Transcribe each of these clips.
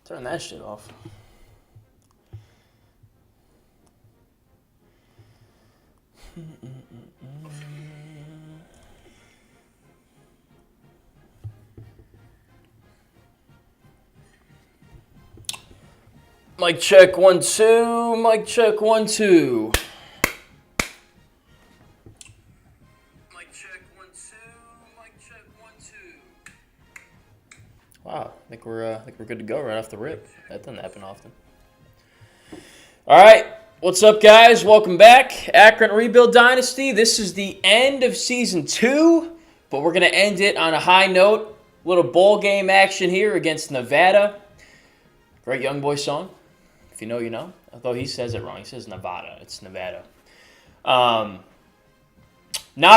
Turn that shit off. Mic check 1 2. Mic check 1 2. Mic check 1 2. Mic check 1 2. Wow, I think we're good to go right off the rip. That doesn't happen often. All right, what's up, guys? Welcome back, Akron Rebuild Dynasty. This is the end of season 2, but we're gonna end it on a high note. Little bowl game action here against Nevada. Great Young Boy song. If you know, you know. Although he says it wrong. He says Nevada. It's Nevada. Not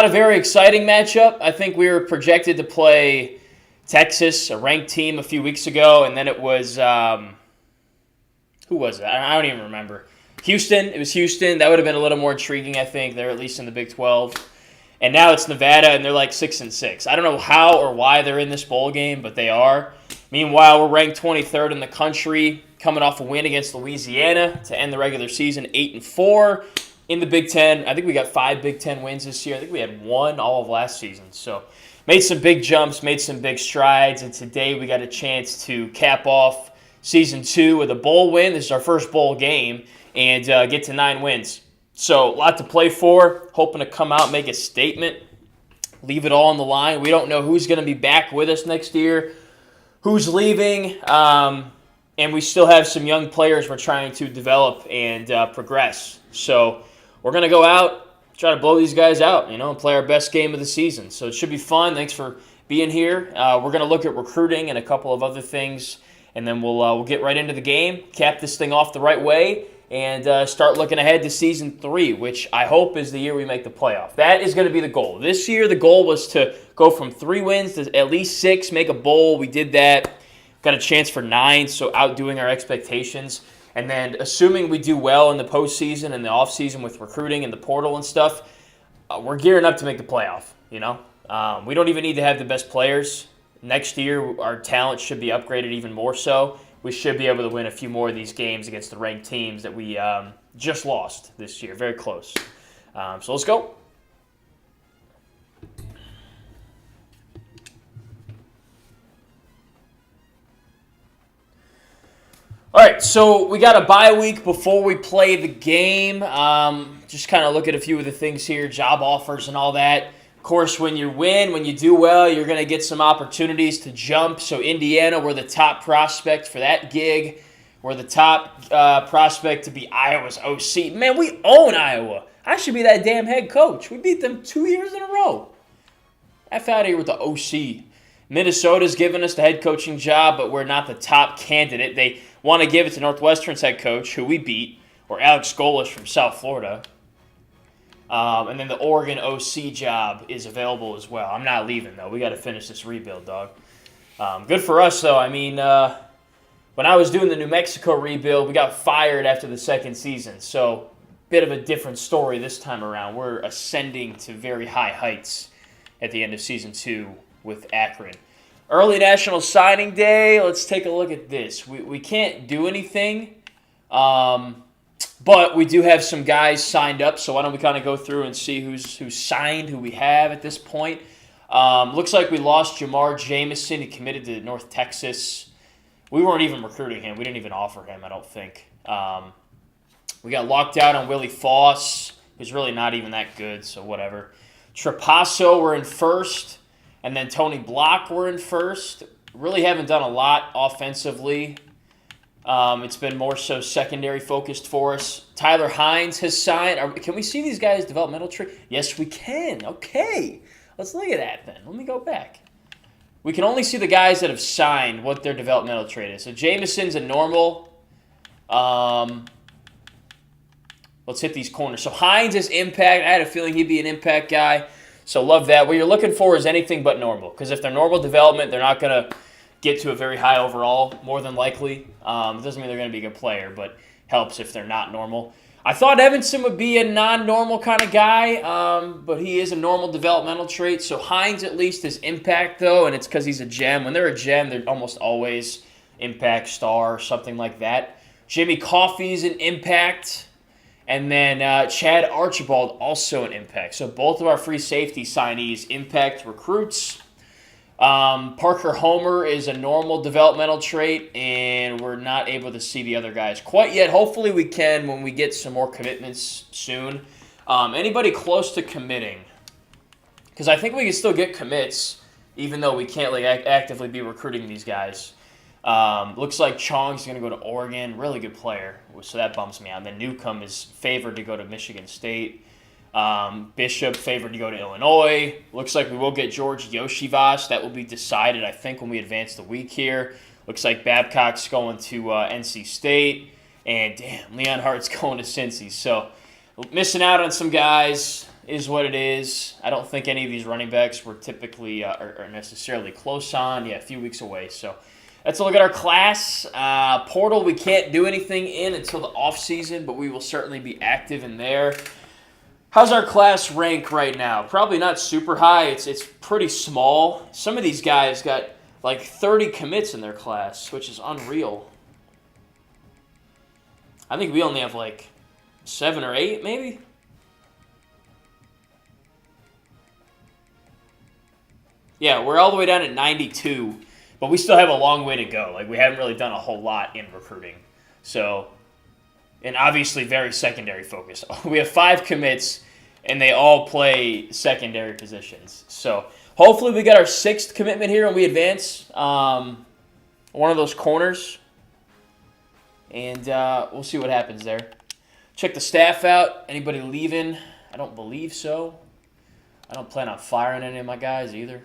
a very exciting matchup. I think we were projected to play Texas, a ranked team, a few weeks ago. And then it was, who was it? I don't even remember. Houston. It was Houston. That would have been a little more intriguing, I think. They're at least in the Big 12. And now it's Nevada, and they're like 6-6. I don't know how or why they're in this bowl game, but they are. Meanwhile, we're ranked 23rd in the country, coming off a win against Louisiana to end the regular season 8-4 in the Big Ten. I think we got 5 Big Ten wins this year. I think we had 1 all of last season. So made some big jumps, made some big strides, and today we got a chance to cap off season 2 with a bowl win. This is our first bowl game, and get to 9 wins. So a lot to play for, hoping to come out, make a statement, leave it all on the line. We don't know who's going to be back with us next year, who's leaving, and we still have some young players we're trying to develop and progress. So we're going to go out, try to blow these guys out, and play our best game of the season. So it should be fun. Thanks for being here. We're going to look at recruiting and a couple of other things, and then we'll get right into the game, cap this thing off the right way, and start looking ahead to season 3, which I hope is the year we make the playoff. That is going to be the goal. This year, the goal was to go from 3 wins to at least 6, make a bowl. We did that. Got a chance for 9, so outdoing our expectations. And then assuming we do well in the postseason and the offseason with recruiting and the portal and stuff, we're gearing up to make the playoff, We don't even need to have the best players. Next year, our talent should be upgraded even more so. We should be able to win a few more of these games against the ranked teams that we just lost this year. Very close. So let's go. All right, so we got a bye week before we play the game. Just kind of look at a few of the things here, job offers and all that. Of course, when you win, when you do well, you're going to get some opportunities to jump. So Indiana, we're the top prospect for that gig. We're the top prospect to be Iowa's OC. Man, we own Iowa. I should be that damn head coach. We beat them 2 years in a row. F out of here with the OC. Minnesota's given us the head coaching job, but we're not the top candidate. They want to give it to Northwestern's head coach, who we beat, or Alex Golesh from South Florida. And then the Oregon OC job is available as well. I'm not leaving, though. We got to finish this rebuild, dog. Good for us, though. I mean, when I was doing the New Mexico rebuild, we got fired after the second season. So, bit of a different story this time around. We're ascending to very high heights at the end of season 2 with Akron. Early National Signing Day. Let's take a look at this. We can't do anything. But we do have some guys signed up, so why don't we kind of go through and see who's signed, who we have at this point. Looks like we lost Jamar Jamison. He committed to North Texas. We weren't even recruiting him. We didn't even offer him, I don't think. We got locked out on Willie Foss, who's really not even that good, so whatever. Trapasso, we're in first. And then Tony Block, we're in first. Really haven't done a lot offensively. It's been more so secondary focused for us. Tyler Hines has signed. Can we see these guys' developmental tree? Yes, we can. Okay. Let's look at that then. Let me go back. We can only see the guys that have signed what their developmental trait is. So Jamison's a normal. Let's hit these corners. So Hines is impact. I had a feeling he'd be an impact guy. So love that. What you're looking for is anything but normal. Because if they're normal development, they're not going to get to a very high overall, more than likely. It doesn't mean they're going to be a good player, but helps if they're not normal. I thought Evanson would be a non-normal kind of guy, but he is a normal developmental trait. So Hines at least is impact, though, and it's because he's a gem. When they're a gem, they're almost always impact star, something like that. Jimmy Coffey's an impact. And then Chad Archibald, also an impact. So both of our free safety signees, impact recruits. Parker Homer is a normal developmental trait, and we're not able to see the other guys quite yet. Hopefully we can when we get some more commitments soon. Anybody close to committing? Because I think we can still get commits, even though we can't actively be recruiting these guys. Looks like Chong's going to go to Oregon. Really good player, so that bums me out. And then Newcomb is favored to go to Michigan State. Bishop favored to go to Illinois. Looks like we will get George Yoshivas. That will be decided, I think, when we advance the week here. Looks like Babcock's going to NC State. And damn, Leon Hart's going to Cincy. So missing out on some guys is what it is. I don't think any of these running backs were typically are necessarily close on. Yeah, a few weeks away. So let's look at our class. Portal, we can't do anything in until the offseason, but we will certainly be active in there. How's our class rank right now? Probably not super high. It's pretty small. Some of these guys got like 30 commits in their class, which is unreal. I think we only have like 7 or 8, maybe. Yeah, we're all the way down at 92, but we still have a long way to go. Like, we haven't really done a whole lot in recruiting. So, and obviously very secondary focused. We have 5 commits, and they all play secondary positions. So, hopefully we get our 6th commitment here and we advance one of those corners. And we'll see what happens there. Check the staff out. Anybody leaving? I don't believe so. I don't plan on firing any of my guys either.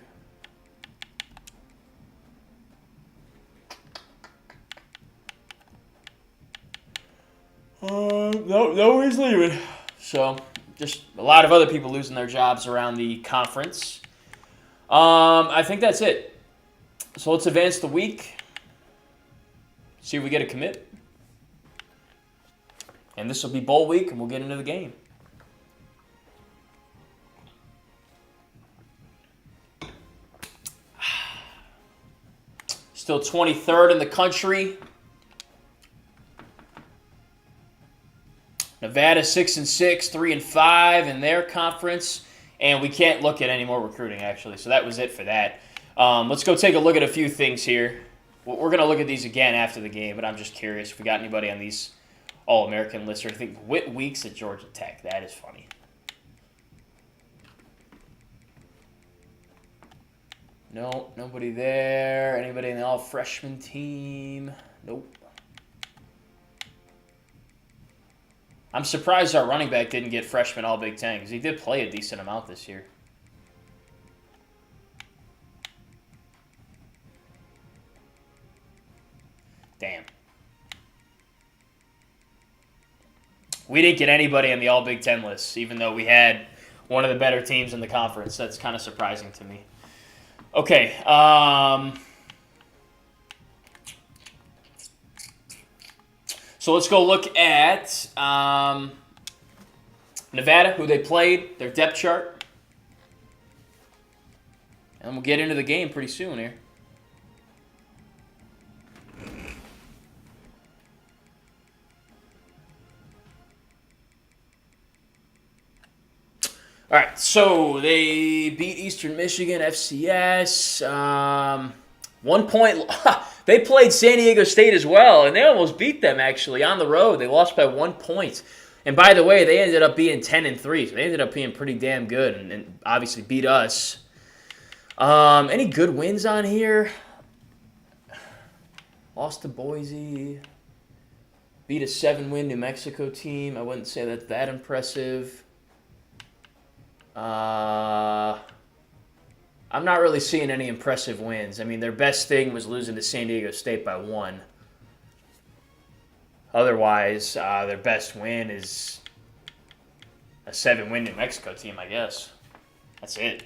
Nobody's leaving. So, just a lot of other people losing their jobs around the conference. I think that's it. So let's advance the week. See if we get a commit. And this will be bowl week, and we'll get into the game. Still 23rd in the country. Nevada 6-6, 3-5 in their conference, and we can't look at any more recruiting actually. So that was it for that. Let's go take a look at a few things here. We're going to look at these again after the game, but I'm just curious if we got anybody on these All-American lists. Or I think Whit Weeks at Georgia Tech. That is funny. No, nobody there. Anybody in the all-freshman team? Nope. I'm surprised our running back didn't get freshman All-Big Ten because he did play a decent amount this year. Damn. We didn't get anybody on the All-Big Ten list, even though we had one of the better teams in the conference. That's kind of surprising to me. Okay. So let's go look at Nevada, who they played, their depth chart. And we'll get into the game pretty soon here. All right, so they beat Eastern Michigan, FCS. 1 point. They played San Diego State as well, and they almost beat them, actually, on the road. They lost by 1 point. And by the way, they ended up being 10-3, so they ended up being pretty damn good and obviously beat us. Any good wins on here? Lost to Boise. Beat a 7-win New Mexico team. I wouldn't say that's that impressive. I'm not really seeing any impressive wins. I mean, their best thing was losing to San Diego State by 1. Otherwise, their best win is a 7-win New Mexico team, I guess. That's it.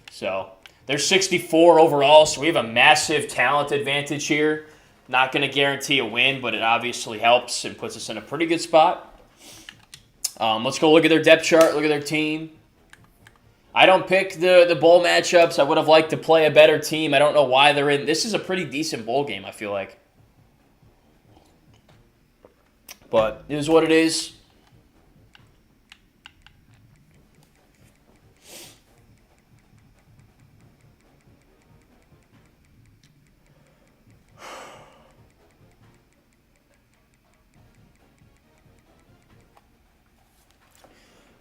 So, they're 64 overall, so we have a massive talent advantage here. Not going to guarantee a win, but it obviously helps and puts us in a pretty good spot. Let's go look at their depth chart, look at their team. I don't pick the bowl matchups. I would have liked to play a better team. I don't know why they're in. This is a pretty decent bowl game, I feel like. But it is what it is.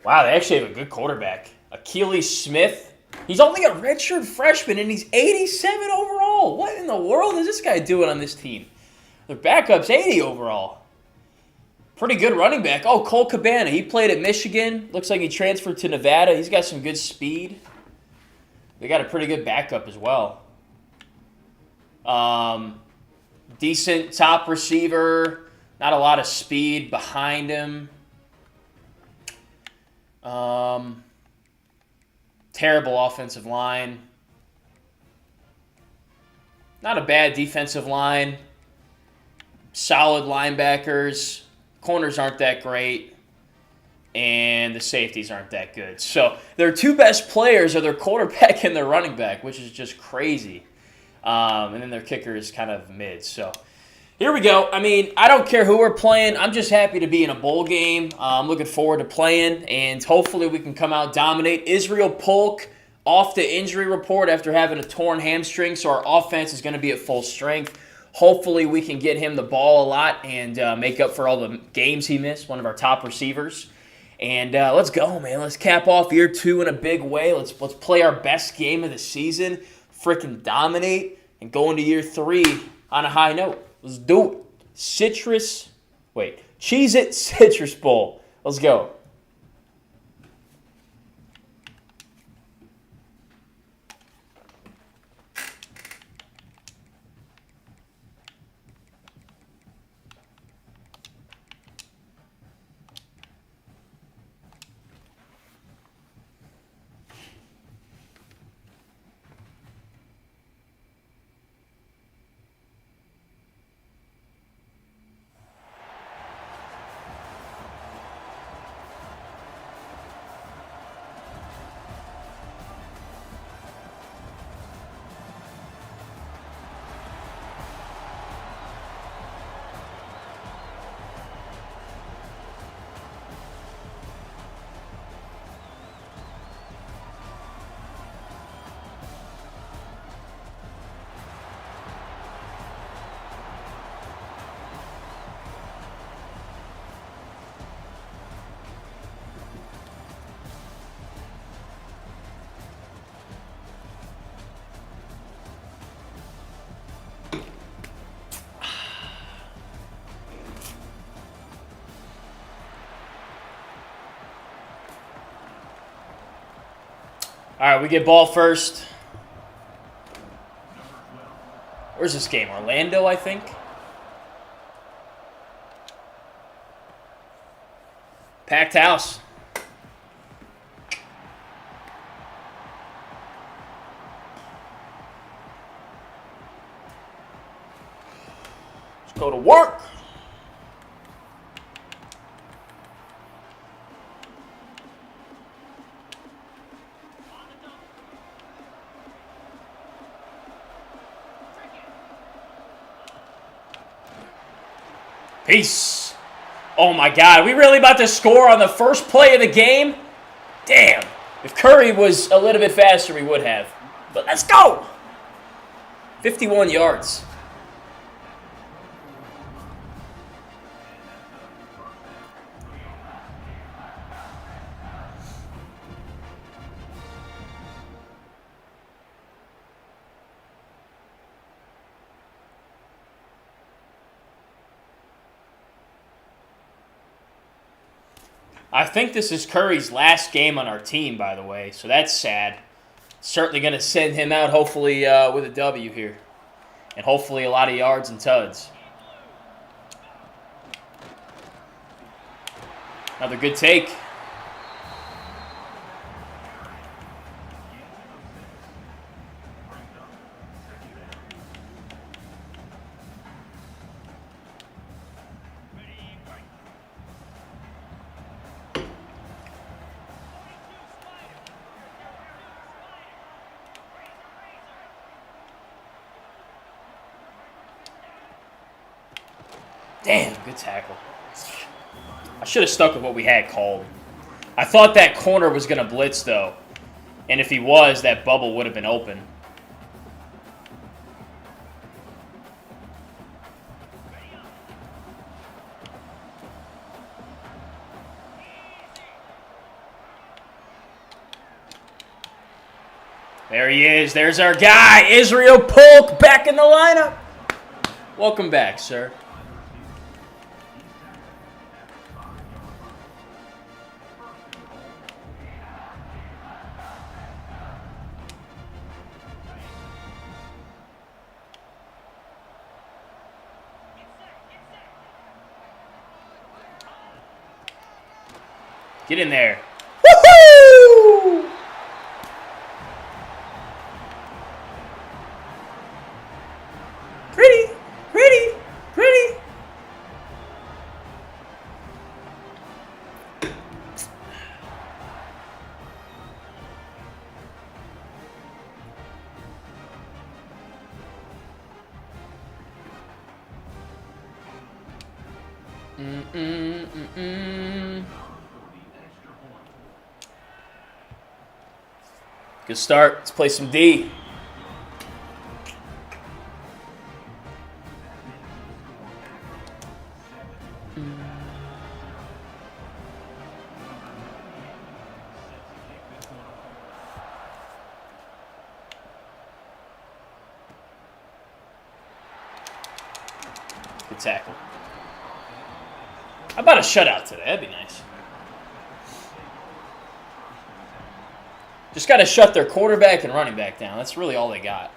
Wow, they actually have a good quarterback. Akili Smith. He's only a redshirt freshman, and he's 87 overall. What in the world is this guy doing on this team? Their backup's 80 overall. Pretty good running back. Oh, Cole Cabana. He played at Michigan. Looks like he transferred to Nevada. He's got some good speed. They got a pretty good backup as well. Decent top receiver. Not a lot of speed behind him. Terrible offensive line. Not a bad defensive line. Solid linebackers. Corners aren't that great. And the safeties aren't that good. So their two best players are their quarterback and their running back, which is just crazy. And then their kicker is kind of mid. So here we go. I mean, I don't care who we're playing. I'm just happy to be in a bowl game. I'm looking forward to playing, and hopefully we can come out dominate. Israel Polk off the injury report after having a torn hamstring, so our offense is going to be at full strength. Hopefully we can get him the ball a lot and make up for all the games he missed, one of our top receivers. And let's go, man. Let's cap off year 2 in a big way. Let's play our best game of the season, freaking dominate, and go into year 3 on a high note. Let's do it. Cheez-It Citrus Bowl. Let's go. All right, we get ball first. Where's this game? Orlando, I think. Packed house. Let's go to work. Peace. Oh my God, are we really about to score on the first play of the game? Damn. If Curry was a little bit faster, we would have. But let's go. 51 yards. I think this is Curry's last game on our team, by the way, so that's sad. Certainly going to send him out, hopefully, with a W here. And hopefully a lot of yards and tuds. Another good take. Damn, good tackle. I should have stuck with what we had called. I thought that corner was going to blitz, though. And if he was, that bubble would have been open. There he is. There's our guy, Israel Polk, back in the lineup. Welcome back, sir. Get in there. Woohoo! Pretty, pretty, pretty. Good start. Let's play some D. Good tackle. How about a shutout today? That'd be nice. Just got to shut their quarterback and running back down. That's really all they got.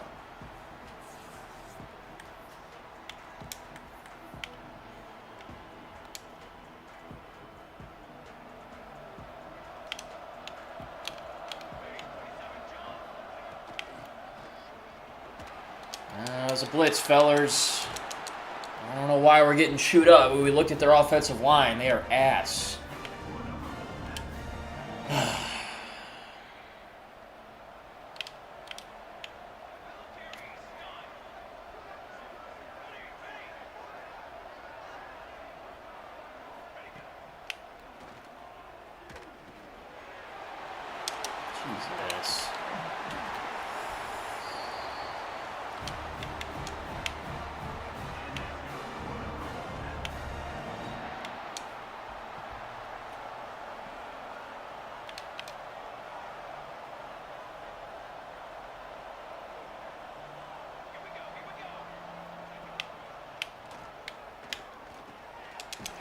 That was a blitz, fellers. I don't know why we're getting chewed up. When we looked at their offensive line, they are ass. Jesus.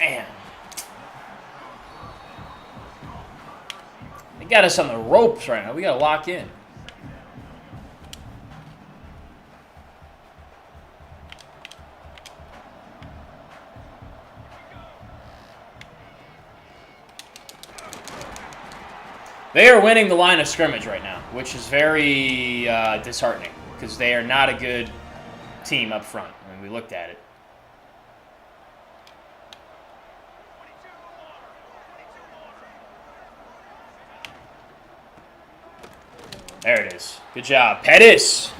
Man. They got us on the ropes right now. We got to lock in. They are winning the line of scrimmage right now, which is very disheartening because they are not a good team up front. I mean, we looked at it. There it is. Good job. Pettis.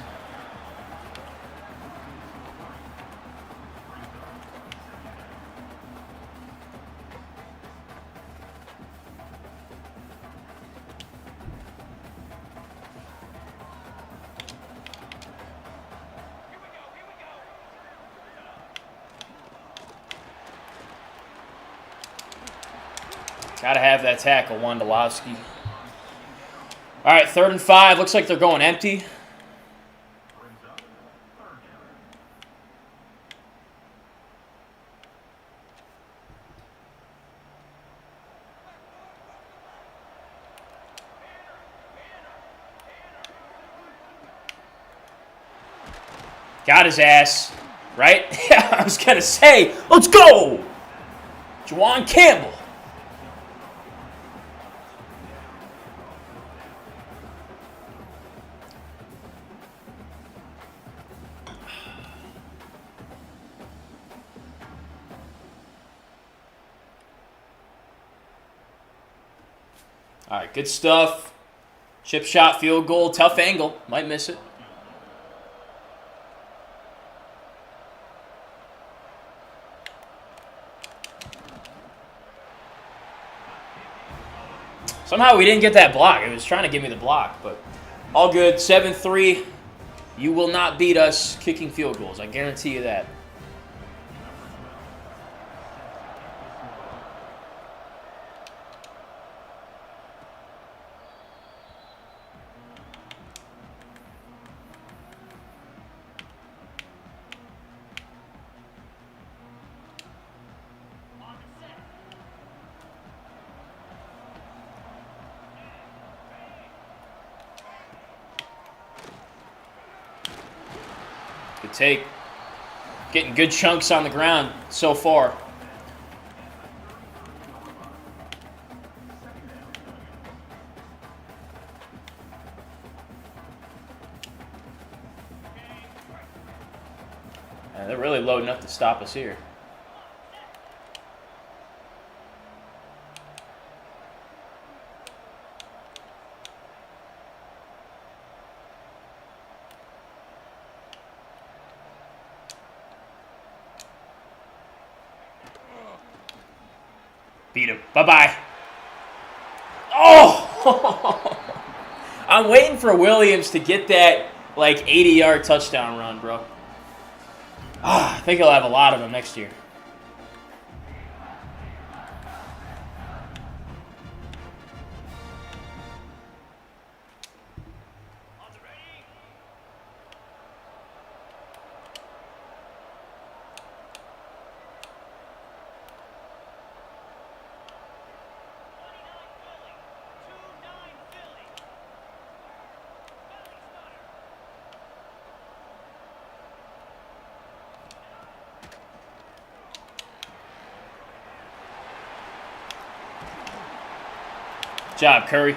Got to have that tackle, Wondolowski. All right, 3rd and 5. Looks like they're going empty. Got his ass, right? Yeah, I was going to say, let's go! Juwan Campbell. All right, good stuff. Chip shot, field goal, tough angle. Might miss it. Somehow we didn't get that block. It was trying to give me the block, but all good. 7-3. You will not beat us kicking field goals. I guarantee you that. Good take. Getting good chunks on the ground so far. And they're really loading up to stop us here. Beat him. Bye-bye. Oh! I'm waiting for Williams to get that, like, 80-yard touchdown run, bro. I think he'll have a lot of them next year. Good job, Curry.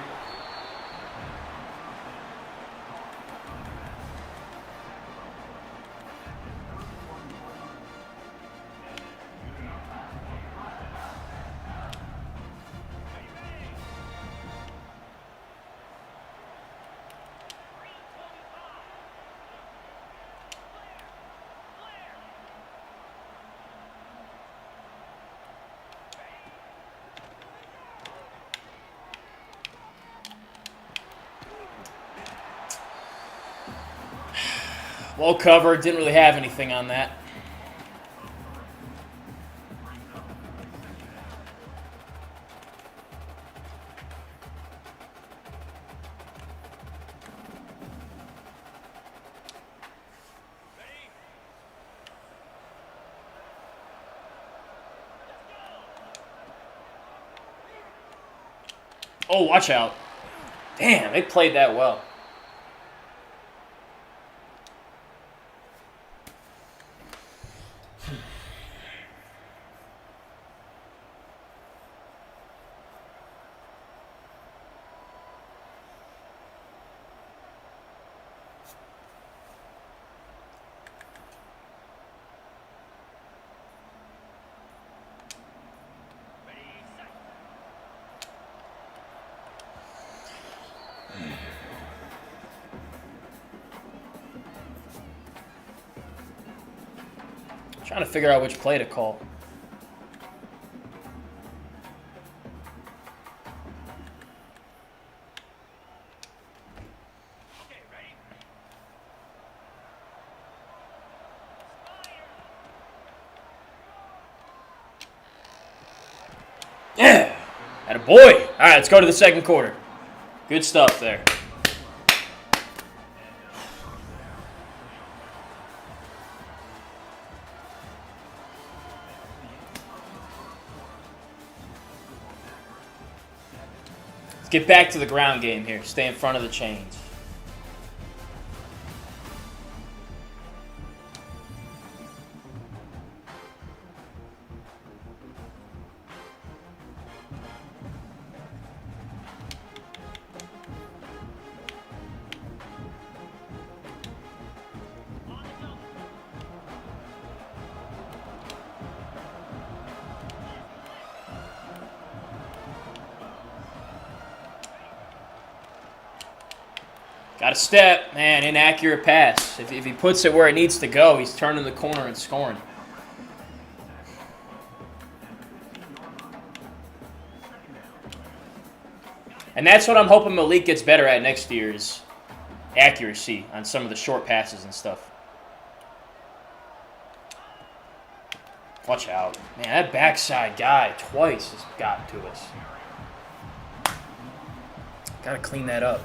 Well covered. Didn't really have anything on that. Oh, watch out. Damn, they played that well. Trying to figure out which play to call. Yeah, atta boy. All right, let's go to the second quarter. Good stuff there. Let's get back to the ground game here. Stay in front of the chains. Got a step, man, inaccurate pass. If he puts it where it needs to go, he's turning the corner and scoring. And that's what I'm hoping Malik gets better at next year is accuracy on some of the short passes and stuff. Watch out. Man, that backside guy twice has gotten to us. Gotta clean that up.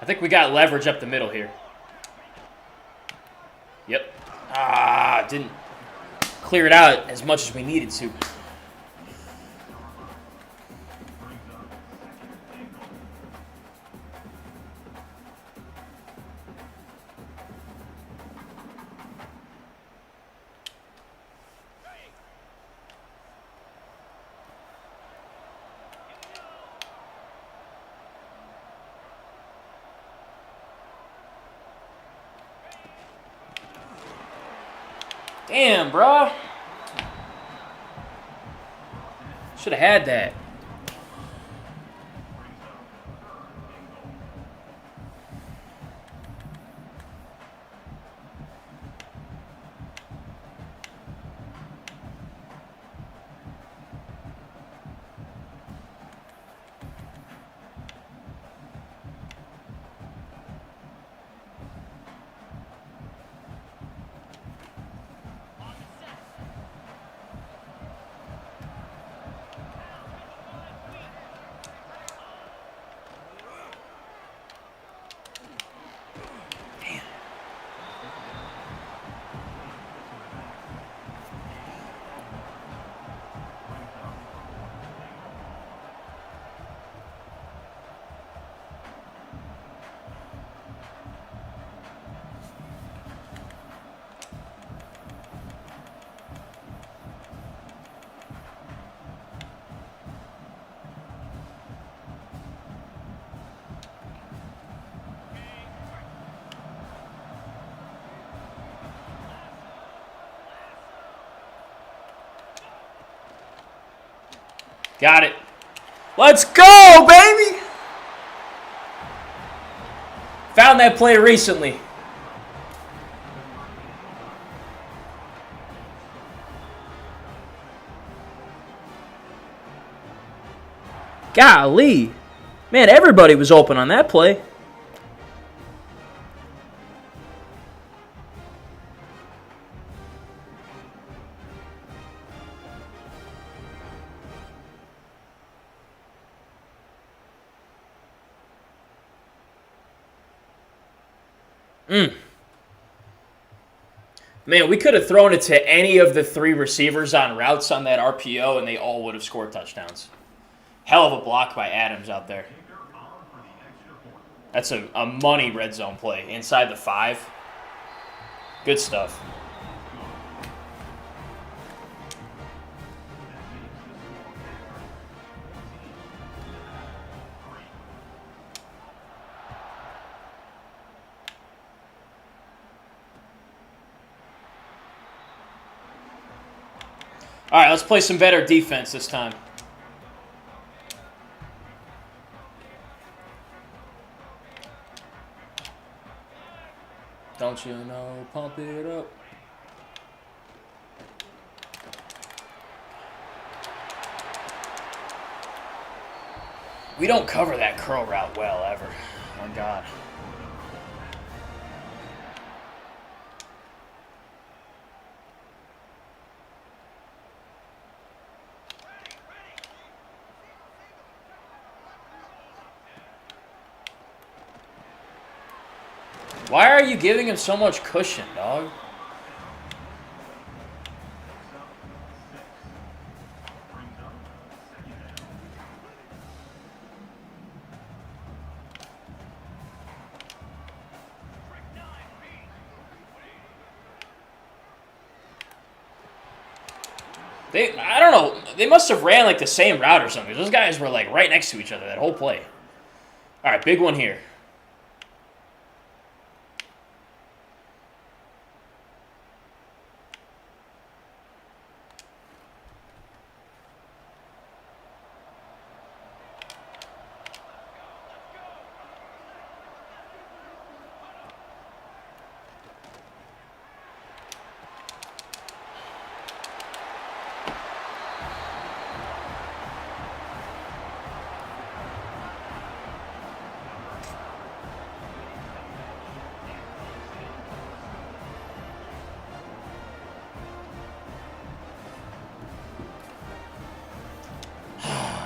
I think we got leverage up the middle here. Yep. Ah, didn't clear it out as much as we needed to. Damn, bro. Should have had that. Got it. Let's go, baby! Found that play recently. Golly. Man, everybody was open on that play. Man, we could have thrown it to any of the three receivers on routes on that RPO, and they all would have scored touchdowns. Hell of a block by Adams out there. That's a money red zone play. Inside the 5. Good stuff. All right, let's play some better defense this time. Don't you know, pump it up. We don't cover that curl route well, ever. Oh, my God. Why are you giving him so much cushion, dog? I don't know. They must have ran like the same route or something. Those guys were like right next to each other that whole play. All right, big one here.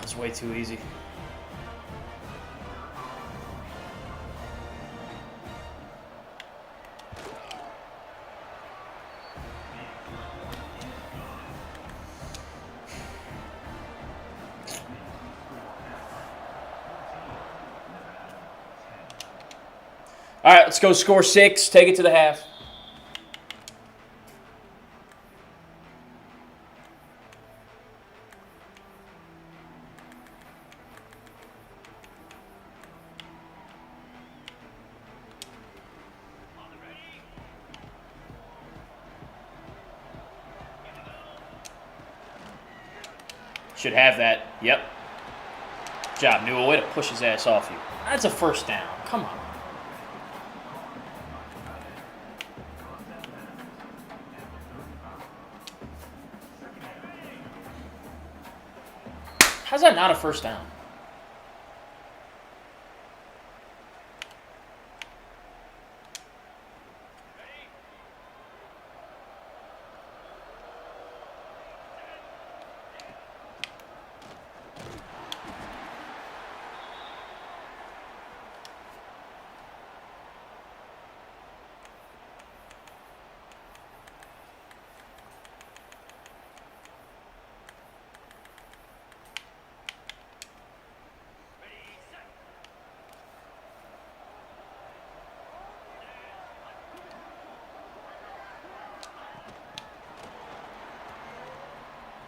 It's way too easy. All right, let's go score 6. Take it to the half. Should have that. Yep. Good job, Newell. Way to push his ass off you. That's a first down. Come on. How's that not a first down?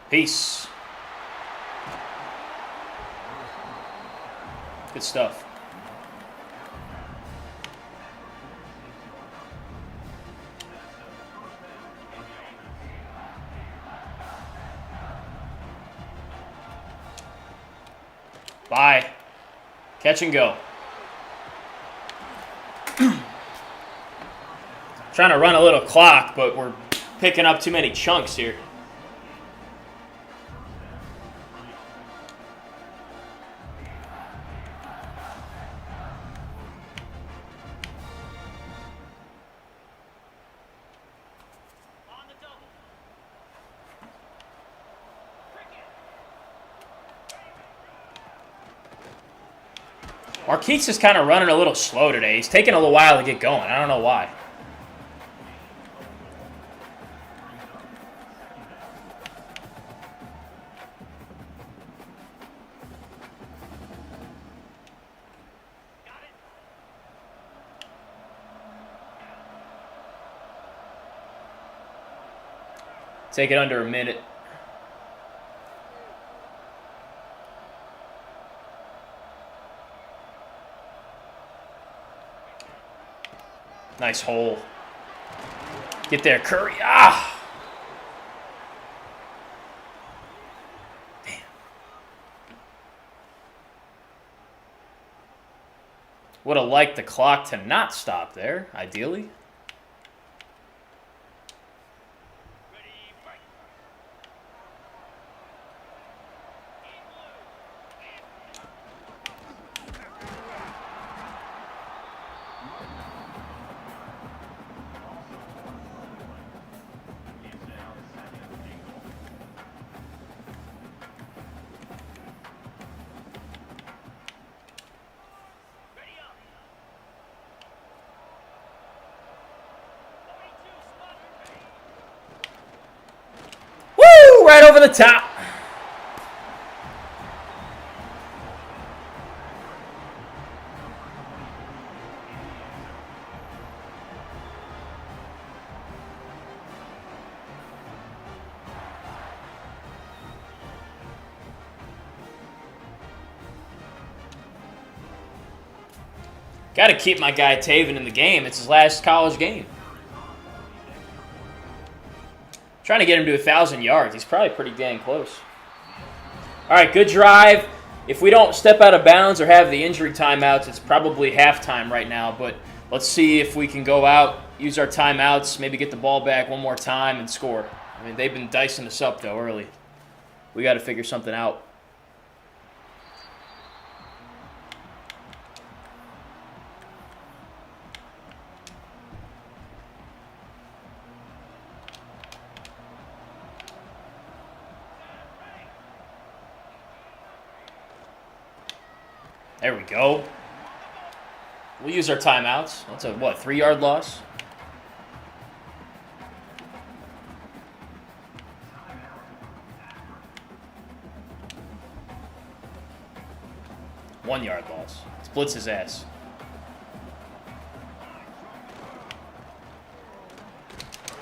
Peace. Good stuff. Bye. Catch and go. Trying to run a little clock, but we're picking up too many chunks here. Marquise is kind of running a little slow today. He's taking a little while to get going. I don't know why. Take it under a minute. Nice hole. Get there, Curry. Ah! Damn. Would have liked the clock to not stop there, ideally. Right over the top. Got to keep my guy Taven in the game. It's his last college game. Trying to get him to 1,000 yards. He's probably pretty dang close. All right, good drive. If we don't step out of bounds or have the injury timeouts, it's probably halftime right now. But let's see if we can go out, use our timeouts, maybe get the ball back one more time and score. I mean, they've been dicing us up, though, early. We got to figure something out. There we go. We'll use our timeouts. That's a, what, 3-yard loss? One-yard loss. Let's blitz his ass.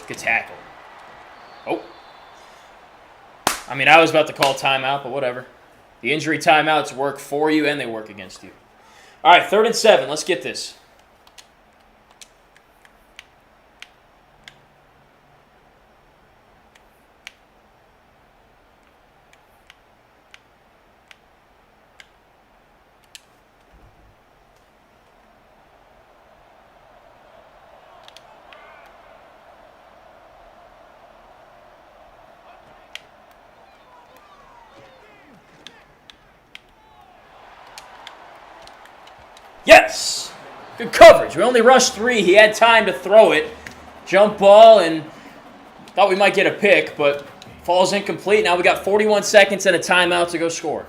Good tackle. Oh. I mean, I was about to call timeout, but whatever. The injury timeouts work for you and they work against you. All right, 3rd and 7. Let's get this. Yes! Good coverage. We only rushed 3. He had time to throw it. Jump ball, and thought we might get a pick, but falls incomplete. Now we got 41 seconds and a timeout to go score.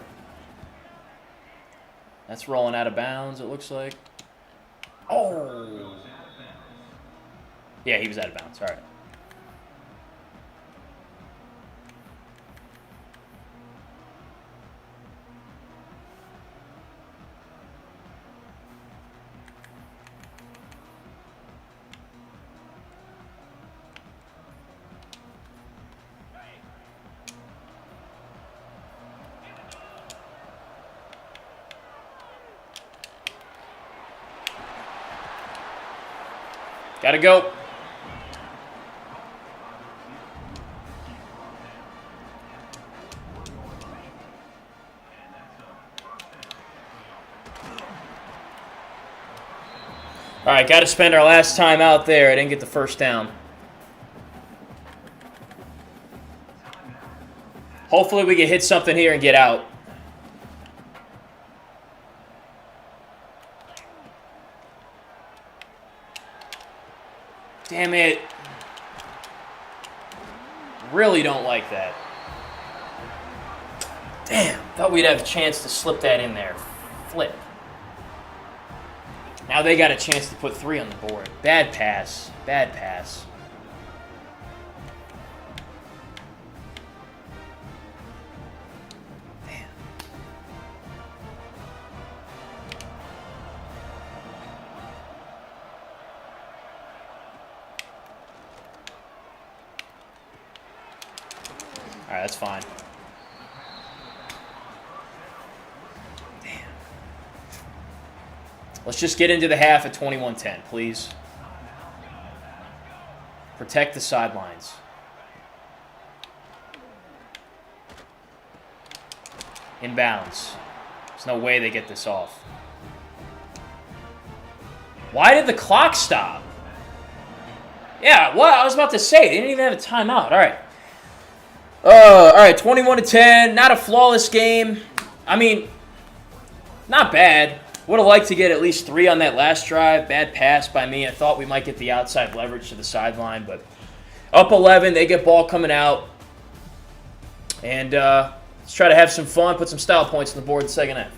That's rolling out of bounds, it looks like. Oh! Yeah, he was out of bounds. All right. Gotta go. All right, got to spend our last time out there. I didn't get the first down. Hopefully we can hit something here and get out. Damn it. Really don't like that. Damn. Thought we'd have a chance to slip that in there. Flip. Now they got a chance to put 3 on the board. Bad pass. Bad pass. Damn. All right, that's fine. Damn. Let's just get into the half at 21-10, please. Protect the sidelines. Inbounds. There's no way they get this off. Why did the clock stop? Yeah, what? I was about to say, they didn't even have a timeout. All right. All right, 21-10. Not a flawless game. I mean, not bad. Would have liked to get at least 3 on that last drive. Bad pass by me. I thought we might get the outside leverage to the sideline, but up 11, they get ball coming out. And let's try to have some fun, put some style points on the board in the second half.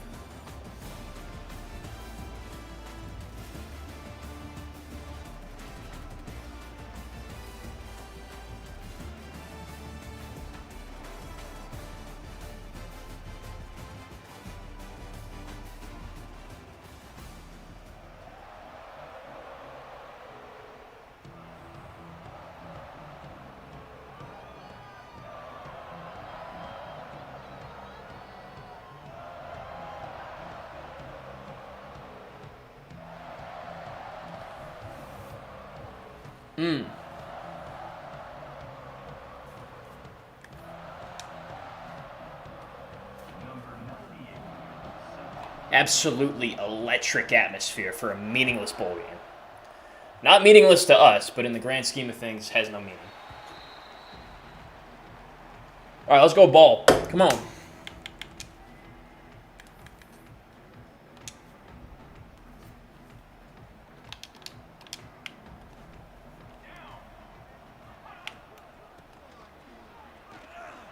Absolutely electric atmosphere for a meaningless bowl game. Not meaningless to us, but in the grand scheme of things, has no meaning. All right, let's go ball. Come on.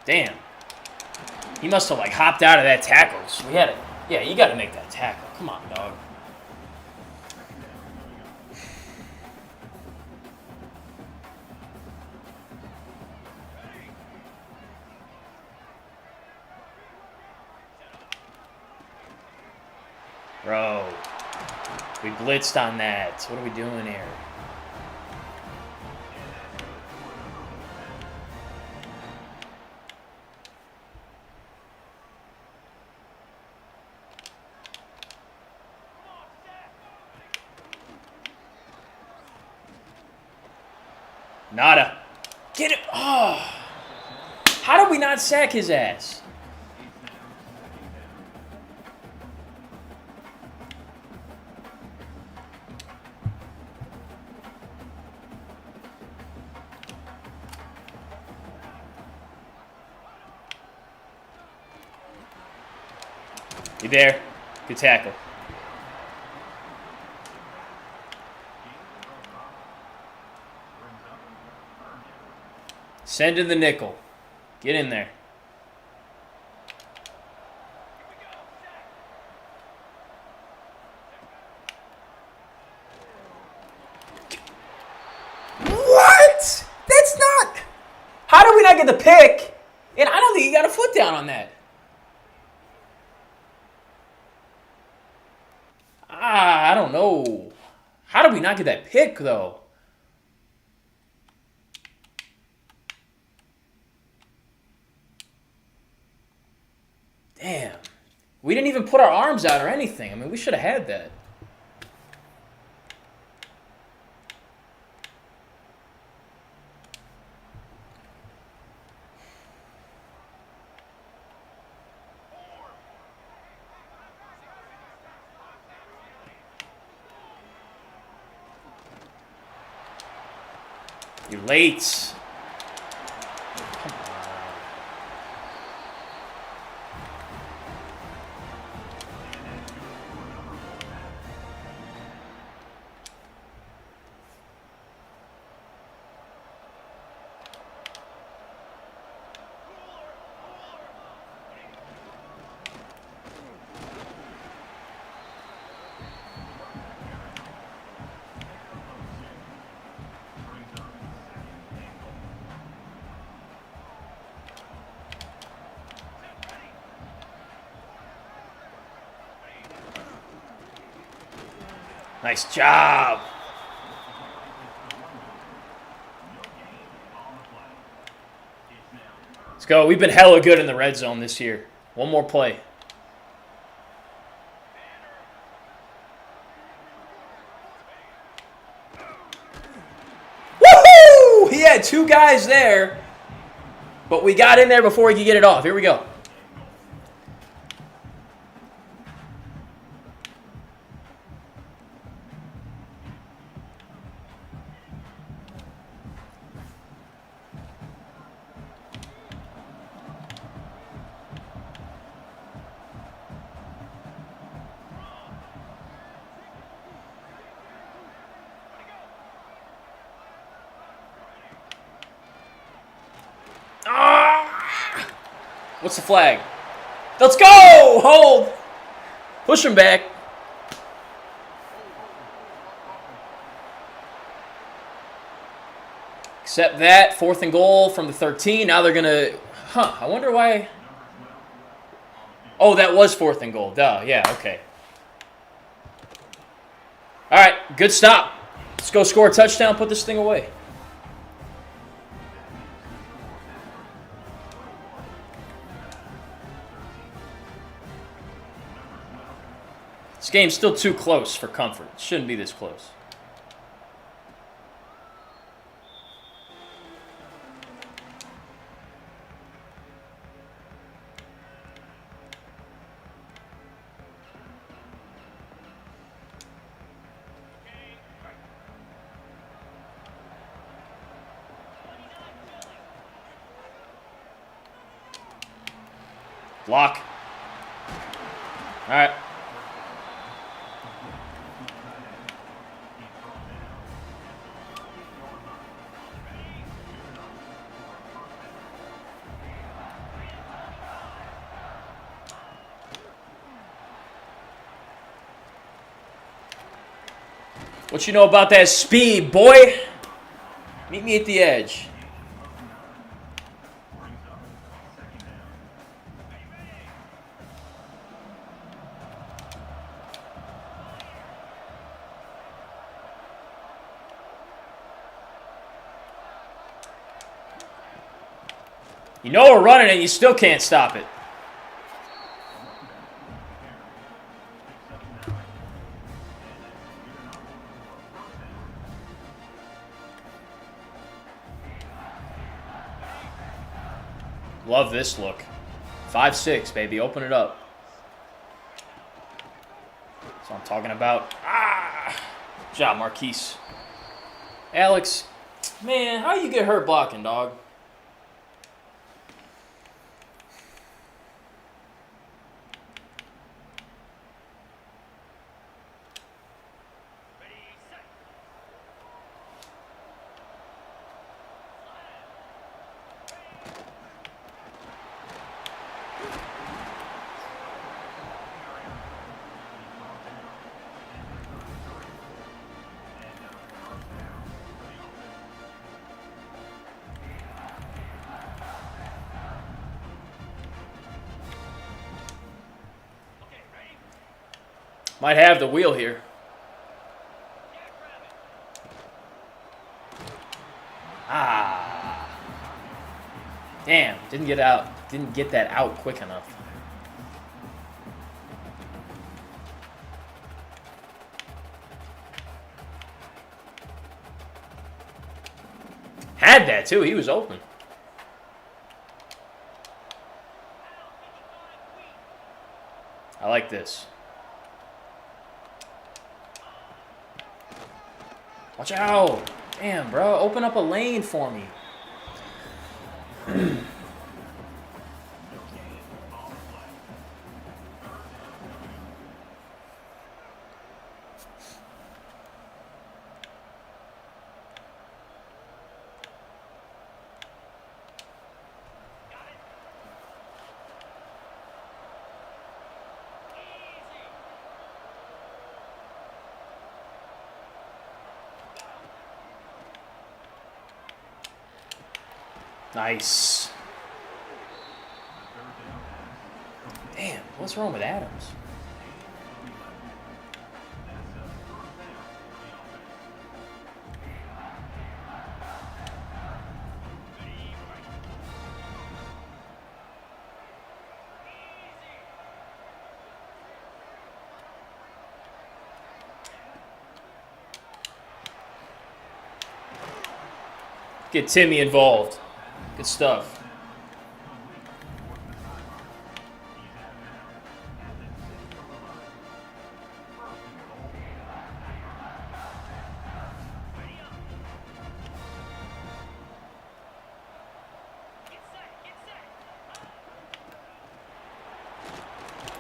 Damn. He must have, like, hopped out of that tackle. So we had it. Yeah, you got to make that tackle. Come on, dog. Bro. We blitzed on that. What are we doing here? Nada. Get it. Oh. How did we not sack his ass? You there? Good tackle. Send in the nickel. Get in there. What? That's not... How did we not get the pick? And I don't think he got a foot down on that. I don't know. How did we not get that pick, though? Damn. We didn't even put our arms out or anything. I mean, we should have had that. You're late. Nice job. Let's go. We've been hella good in the red zone this year. One more play. Woohoo! He had two guys there, but we got in there before he could get it off. Here we go. What's the flag? Let's go! Hold! Push him back. Accept that. 4th and goal from the 13. Now they're going to... I wonder why... Oh, that was 4th and goal. Duh. Yeah, okay. All right, good stop. Let's go score a touchdown, put this thing away. This game's still too close for comfort. It shouldn't be this close. Block. All right. What you know about that speed, boy? Meet me at the edge. You know we're running and you still can't stop it. Love this look. 5-6, baby. Open it up. That's what I'm talking about. Good job, Marquise. Alex, man, how you get hurt blocking, dog? Might have the wheel here. Damn, didn't get out. Didn't get that out quick enough. Had that too. He was open. I like this. Watch out. Damn, bro. Open up a lane for me. Nice. Damn, what's wrong with Adams? Get Timmy involved. Good stuff.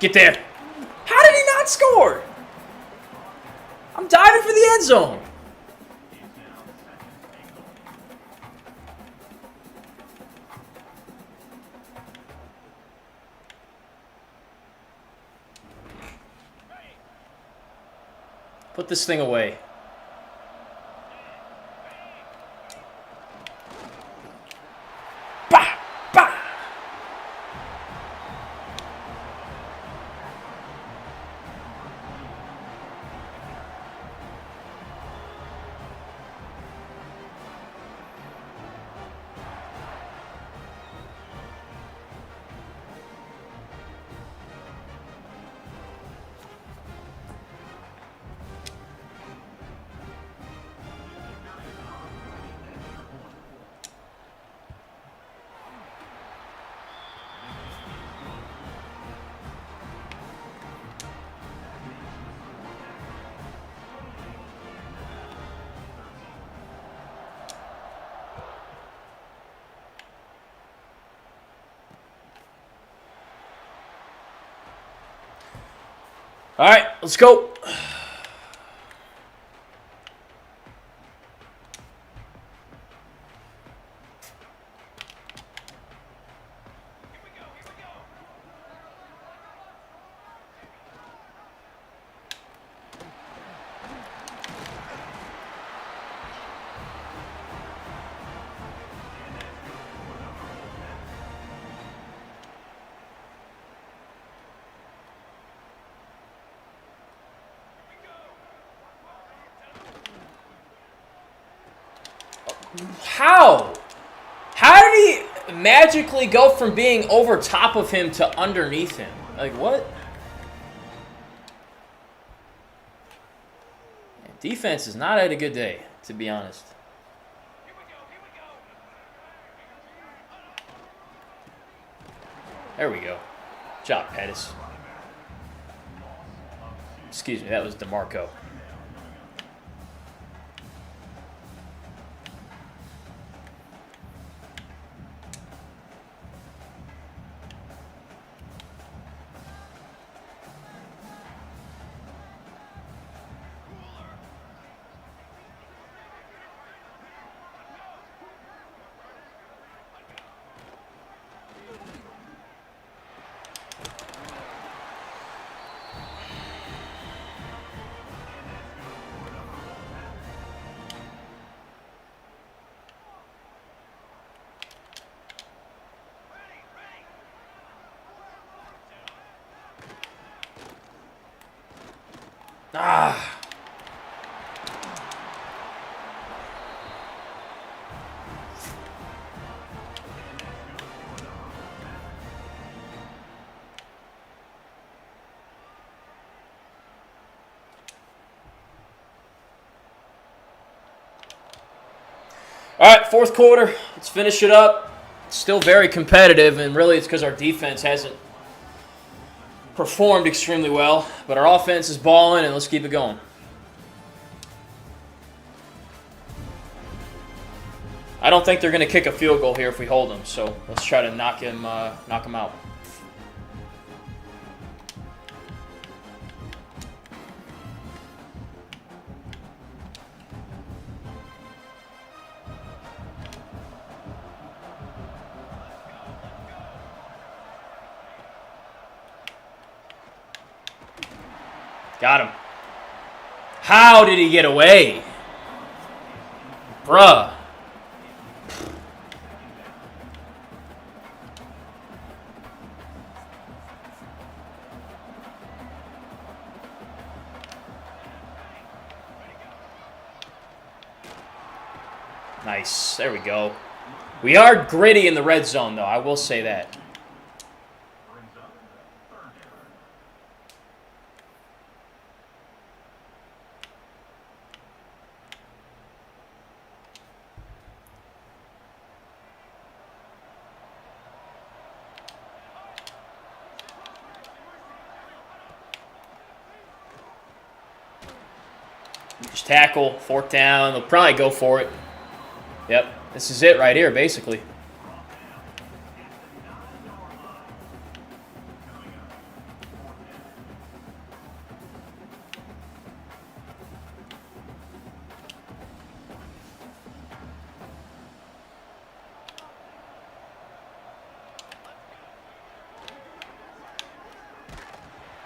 Get there. How did he not score? I'm diving for the end zone. Put this thing away. Bah! Bah! All right, let's go. How? How did he magically go from being over top of him to underneath him? Like, what? Defense is not at a good day, to be honest. There we go. Good job, Pettis. Excuse me, that was DeMarco. Ah. All right, fourth quarter. Let's finish it up. It's still very competitive, and really it's because our defense hasn't performed extremely well, but our offense is balling, and let's keep it going. I don't think they're going to kick a field goal here if we hold them, so let's try to knock him out. Got him. How did he get away? Bruh. Nice. There we go. We are gritty in the red zone, though. I will say that. Just tackle, fourth down. They'll probably go for it. Yep, this is it right here, basically.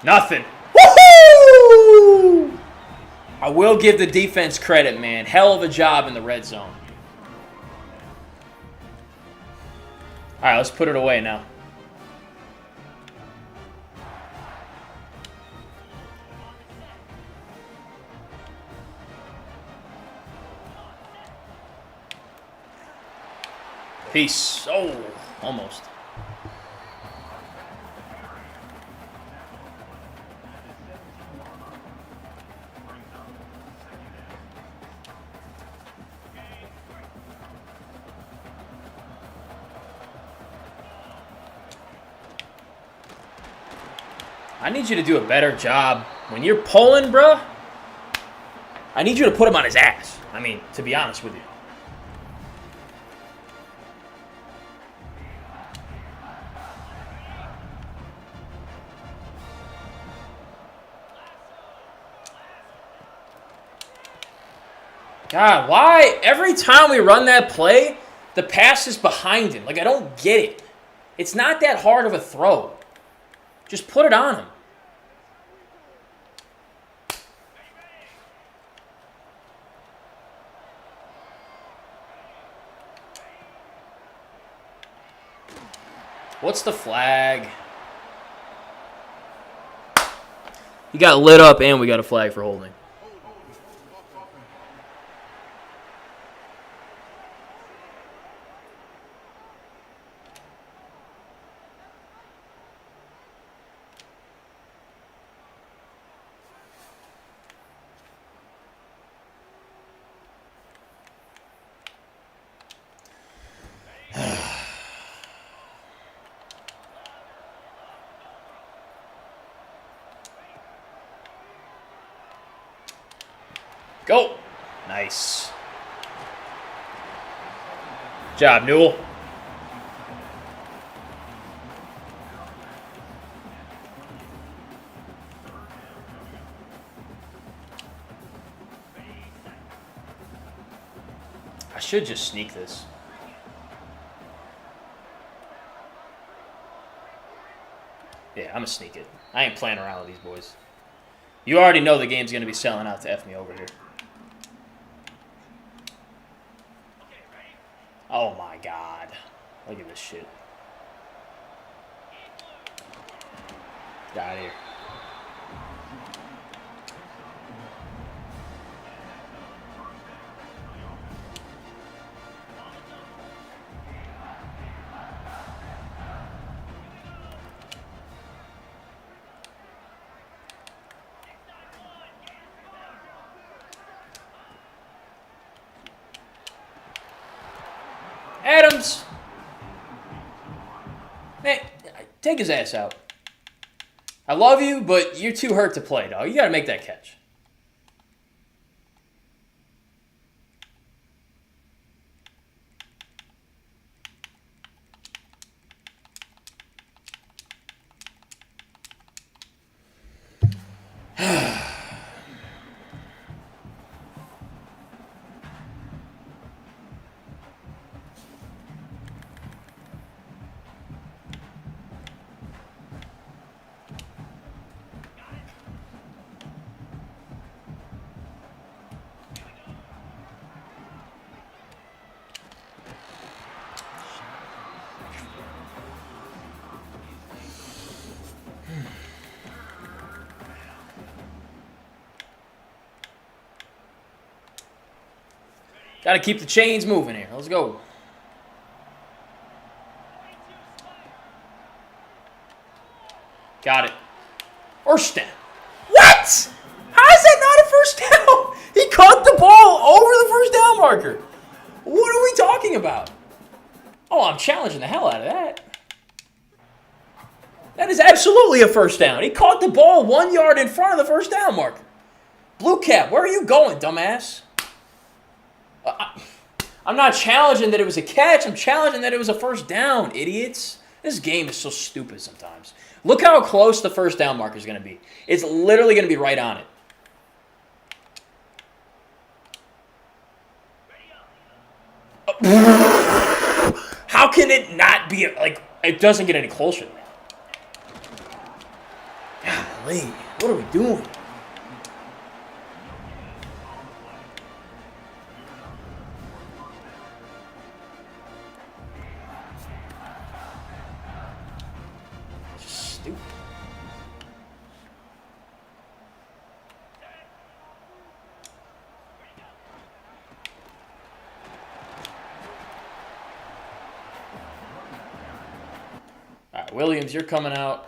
Nothing. Woohoo! I will give the defense credit, man. Hell of a job in the red zone. All right, let's put it away now. Peace. Oh, almost. I need you to do a better job. When you're pulling, bruh, I need you to put him on his ass. I mean, to be honest with you. God, why? Every time we run that play, the pass is behind him. Like, I don't get it. It's not that hard of a throw. Just put it on him. What's the flag? He got lit up and we got a flag for holding. Go. Nice. Good job, Newell. I should just sneak this. Yeah, I'm going to sneak it. I ain't playing around with these boys. You already know the game's going to be selling out to F me over here. Oh, my God. Look at this shit. Get out of here. Adams! Man, take his ass out. I love you, but you're too hurt to play, dog. You got to make that catch. Got to keep the chains moving here. Let's go. Got it. First down. What? How is that not a first down? He caught the ball over the first down marker. What are we talking about? Oh, I'm challenging the hell out of that. That is absolutely a first down. He caught the ball 1 yard in front of the first down marker. Blue cap, where are you going, dumbass? I'm not challenging that it was a catch. I'm challenging that it was a first down, idiots. This game is so stupid sometimes. Look how close the first down marker is going to be. It's literally going to be right on it. How can it not be, like, it doesn't get any closer than that? Golly, what are we doing? Stupid. All right, Williams, you're coming out.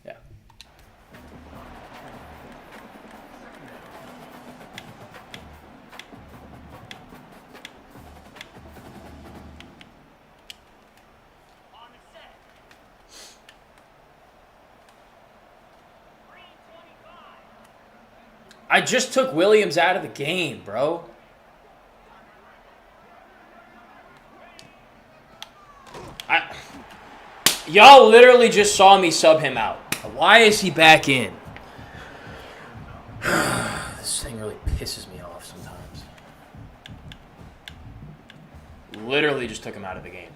Yeah. I just took Williams out of the game, bro. Y'all literally just saw me sub him out. Why is he back in? This thing really pisses me off sometimes. Literally just took him out of the game.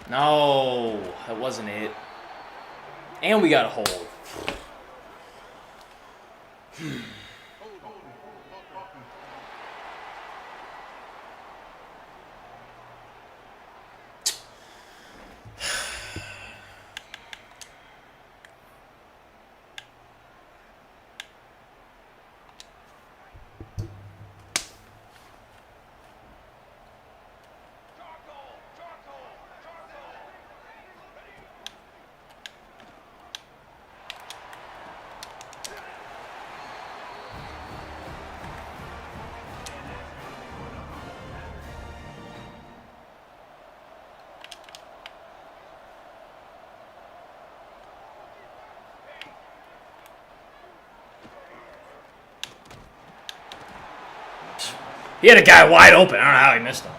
No, that wasn't it. And we got a hold. He had a guy wide open. I don't know how he missed him.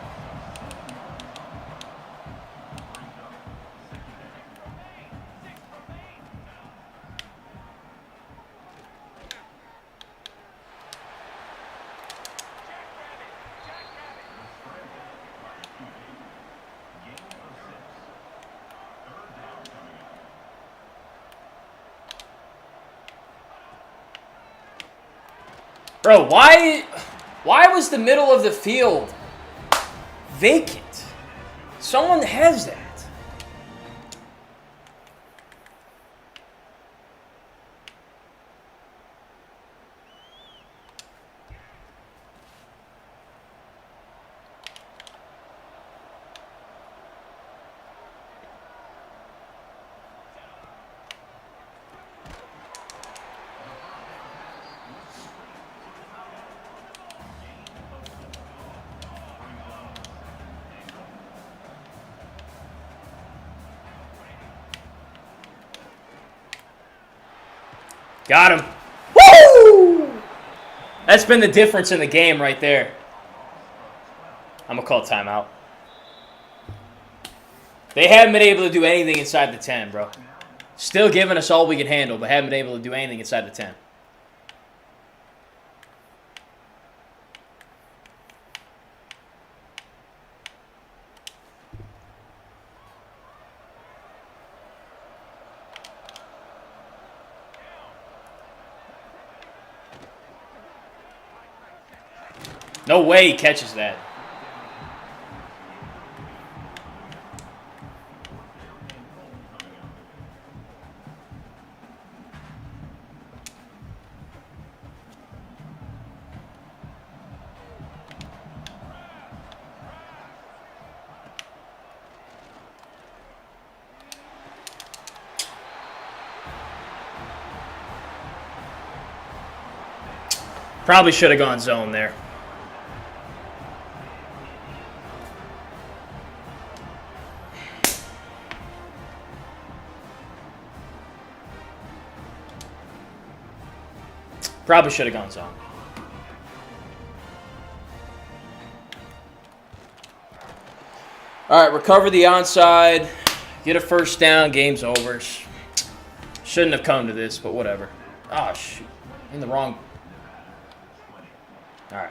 Bro, why was the middle of the field vacant? Someone has that. Got him. Woo! That's been the difference in the game right there. I'm going to call timeout. They haven't been able to do anything inside the 10, bro. Still giving us all we can handle, but haven't been able to do anything inside the 10. No way he catches that. Probably should have gone zone there. Probably should have gone zone. All right, recover the onside. Get a first down. Game's over. Shouldn't have come to this, but whatever. Oh, shoot. In the wrong. All right.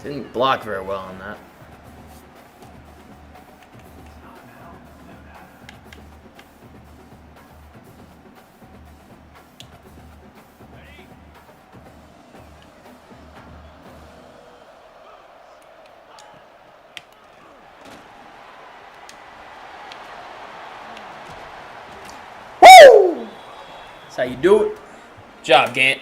Didn't block very well on that. Woo! That's how you do it. Good job, Gant.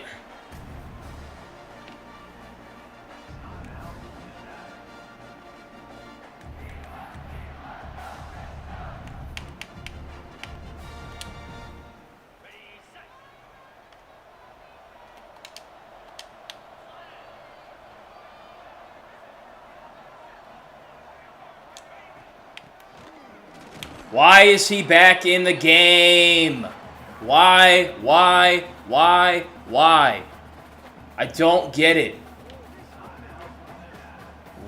Why is he back in the game? Why? I don't get it.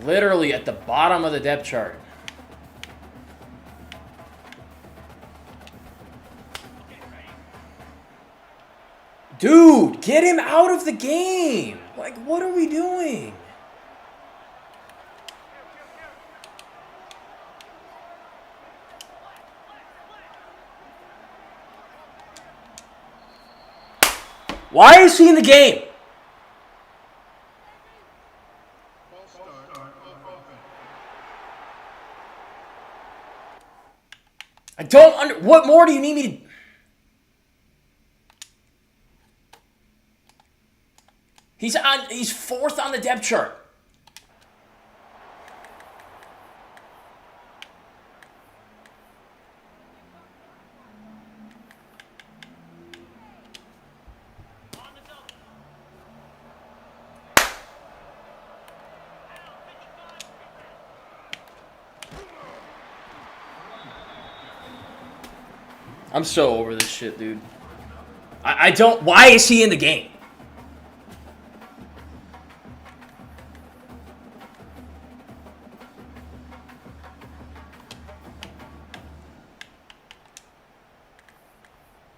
Literally at the bottom of the depth chart. Dude, get him out of the game. Like, what are we doing? Why is he in the game? I don't what more do you need me to... He's fourth on the depth chart. I'm so over this shit, dude. I don't... Why is he in the game?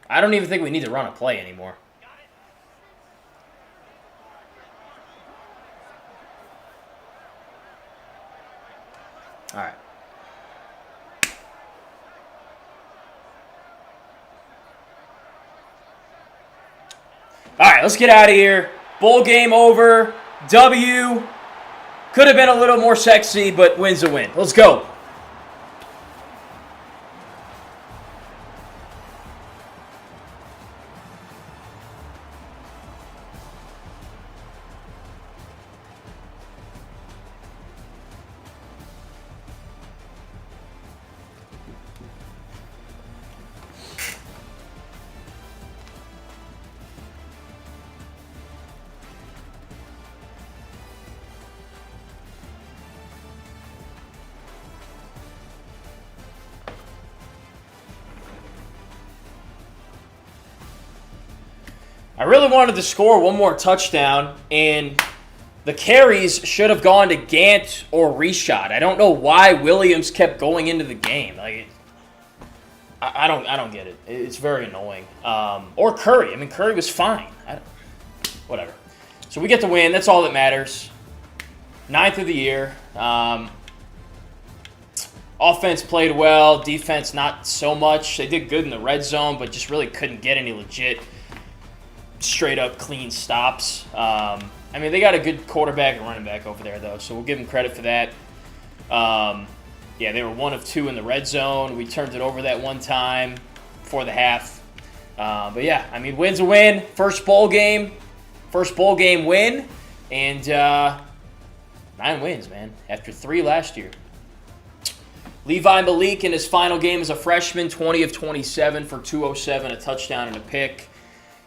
I don't even think we need to run a play anymore. All right. All right, let's get out of here. Bowl game over. W. Could have been a little more sexy, but win's a win. Let's go. I really wanted to score one more touchdown, and the carries should have gone to Gant or Reshot. I don't know why Williams kept going into the game. Like, I don't get it. It's very annoying. Or Curry. I mean, Curry was fine. Whatever. So we get the win. That's all that matters. 9th of the year. Offense played well. Defense not so much. They did good in the red zone, but just really couldn't get any legit straight up clean stops. I mean, they got a good quarterback and running back over there, though, so we'll give them credit for that. Yeah, they were 1 of 2 in the red zone. We turned it over that one time before the half. But yeah, I mean, win's a win. First bowl game win, and 9 wins, man, after 3 last year. Levi Malik in his final game as a freshman, 20 of 27 for 207, a touchdown and a pick.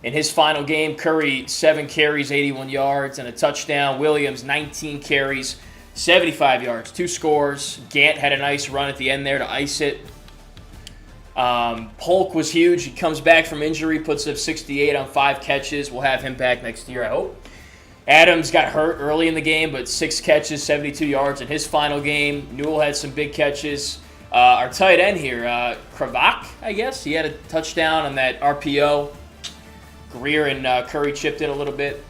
In his final game, Curry, 7 carries, 81 yards, and a touchdown. Williams, 19 carries, 75 yards, 2 scores. Gant had a nice run at the end there to ice it. Polk was huge. He comes back from injury, puts up 68 on 5 catches. We'll have him back next year, I hope. Adams got hurt early in the game, but 6 catches, 72 yards in his final game. Newell had some big catches. Our tight end here, Kravak, I guess. He had a touchdown on that RPO. Greer and Curry chipped in a little bit.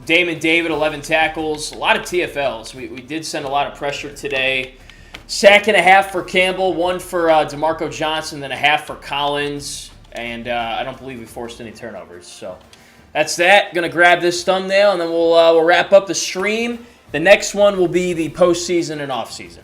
Damon David, 11 tackles. A lot of TFLs. We did send a lot of pressure today. Sack and a half for Campbell, 1 for DeMarco Johnson, then a half for Collins. And I don't believe we forced any turnovers. So that's that. Going to grab this thumbnail, and then we'll wrap up the stream. The next one will be the postseason and offseason.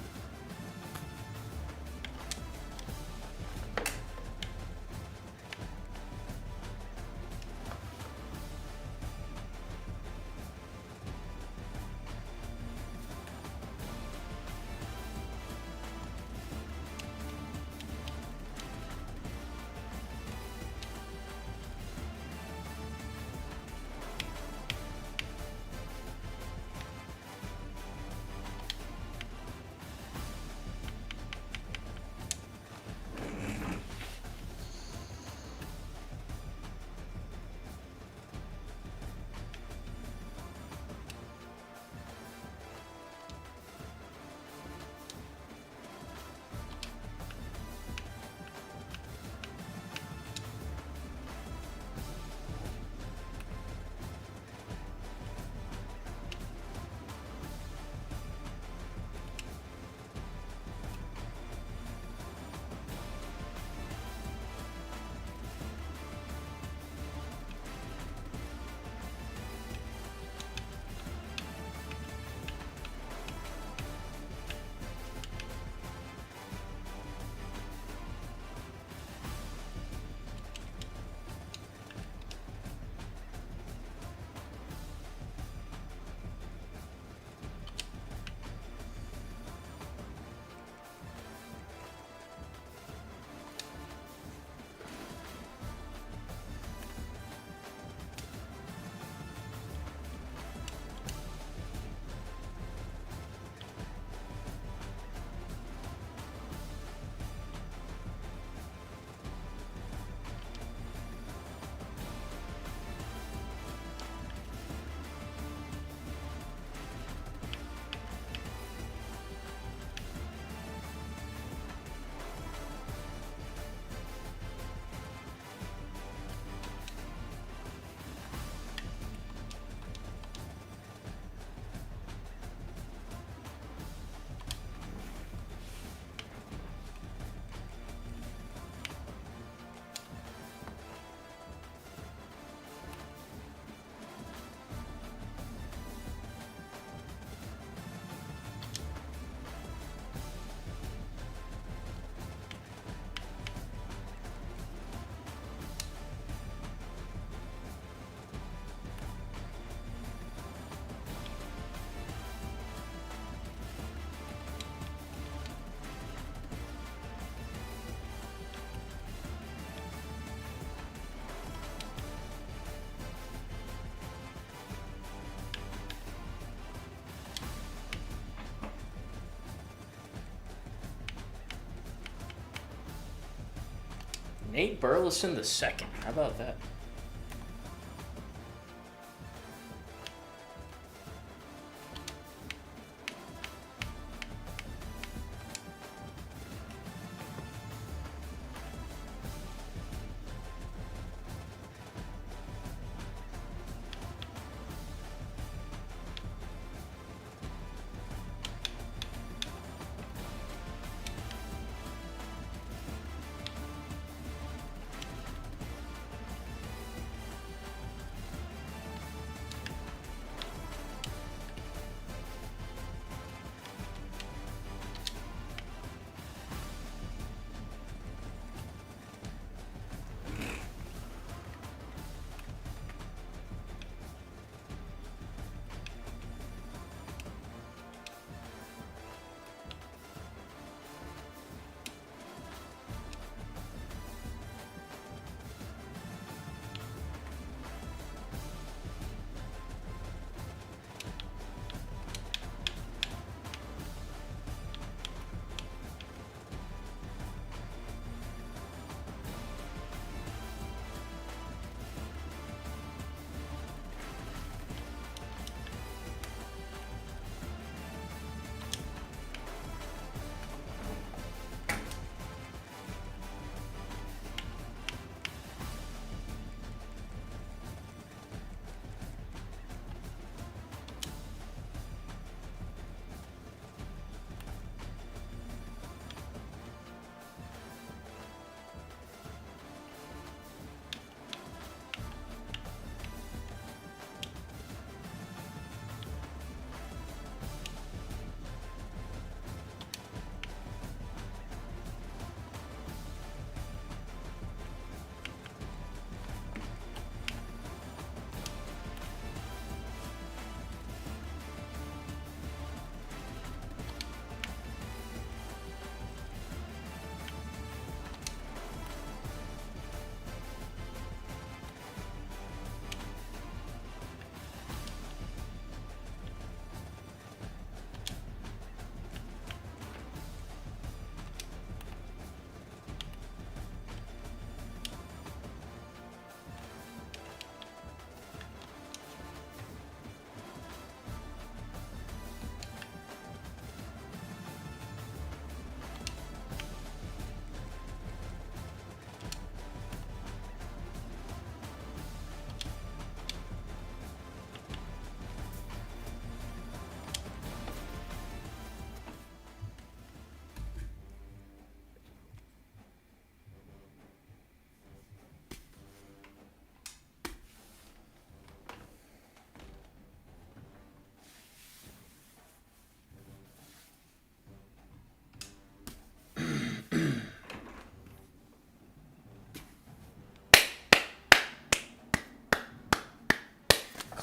Nate Burleson II. How about that?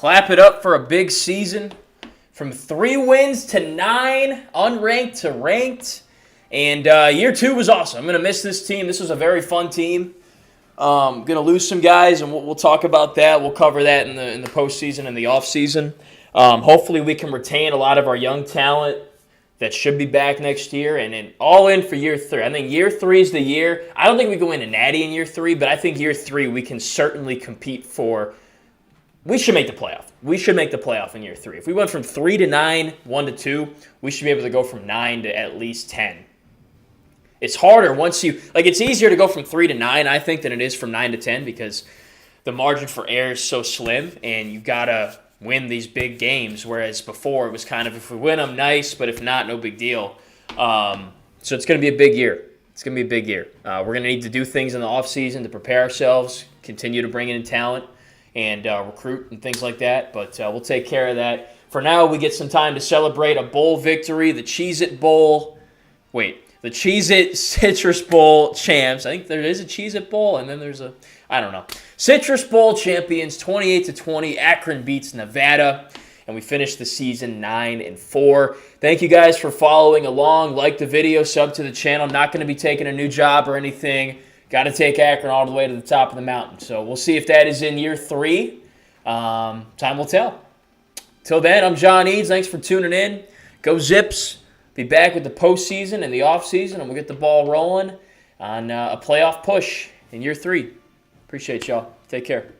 Clap it up for a big season. From 3 wins to 9, unranked to ranked. And year 2 was awesome. I'm going to miss this team. This was a very fun team. Going to lose some guys, and we'll talk about that. We'll cover that in the postseason and the offseason. Hopefully we can retain a lot of our young talent that should be back next year, and then all in for year 3. I think year 3 is the year. I don't think we go into Natty in year 3, but I think year 3 we can certainly compete for. We should make the playoff. We should make the playoff in year 3. If we went from 3 to 9, 1 to 2, we should be able to go from 9 to at least 10. It's harder once you it's easier to go from 3 to 9, I think, than it is from 9 to 10 because the margin for error is so slim, and you gotta win these big games. Whereas before it was kind of, if we win them, nice, but if not, no big deal. So it's gonna be a big year. It's gonna be a big year. We're gonna need to do things in the offseason to prepare ourselves, continue to bring in talent, and recruit and things like that. But we'll take care of that. For now, we get some time to celebrate a bowl victory, the Cheez-It Bowl. The Cheez-It Citrus Bowl champs. I think there is a Cheez-It Bowl, and then there's I don't know. Citrus Bowl champions, 28-20. Akron beats Nevada, and we finished the season 9-4. Thank you guys for following along. Like the video, sub to the channel. Not going to be taking a new job or anything. Got to take Akron all the way to the top of the mountain. So we'll see if that is in year 3. Time will tell. Till then, I'm John Eads. Thanks for tuning in. Go Zips. Be back with the postseason and the offseason, and we'll get the ball rolling on a playoff push in year 3. Appreciate y'all. Take care.